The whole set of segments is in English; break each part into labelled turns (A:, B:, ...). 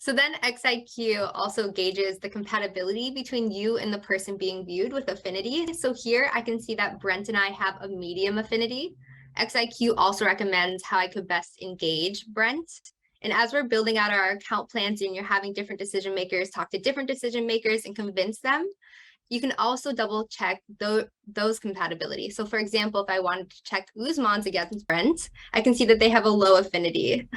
A: So then XIQ also gauges the compatibility between you and the person being viewed with affinity. So here I can see that Brent and I have a medium affinity. XIQ also recommends how I could best engage Brent. And as we're building out our account plans and you're having different decision makers talk to different decision makers and convince them, you can also double check those compatibility. So for example, if I wanted to check Usman's against Brent, I can see that they have a low affinity.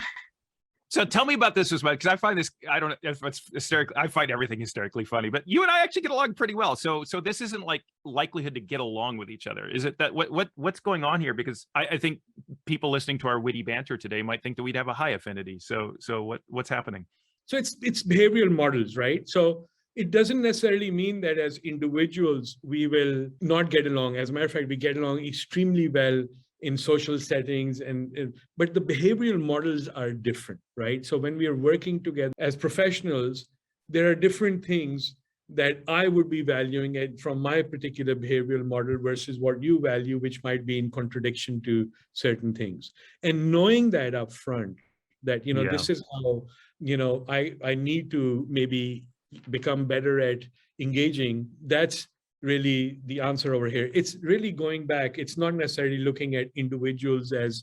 B: So tell me about this, Usman, because I find this, I don't know if it's hysterical. I find everything hysterically funny, but you and I actually get along pretty well. So this isn't like likelihood to get along with each other. Is it that what's going on here? Because I think people listening to our witty banter today might think that we'd have a high affinity. So what's happening?
C: So it's behavioral models, right? So it doesn't necessarily mean that as individuals, we will not get along. As a matter of fact, we get along extremely well in social settings, but the behavioral models are different, right? So when we are working together as professionals, there are different things that I would be valuing it from my particular behavioral model versus what you value, which might be in contradiction to certain things. And knowing that up front, that, this is how, I need to maybe become better at engaging, that's really the answer over here. It's really going back. It's not necessarily looking at individuals as,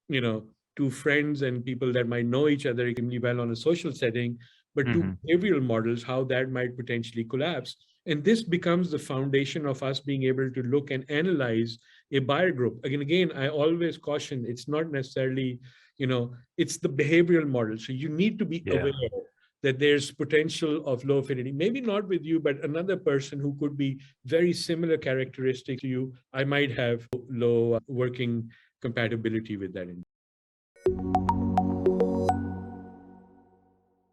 C: two friends and people that might know each other extremely well on a social setting, but two behavioral models, how that might potentially collapse. And this becomes the foundation of us being able to look and analyze a buyer group. Again, I always caution, it's not necessarily, it's the behavioral model. So you need to be aware that there's potential of low affinity, maybe not with you, but another person who could be very similar characteristics to you, I might have low working compatibility with that individual.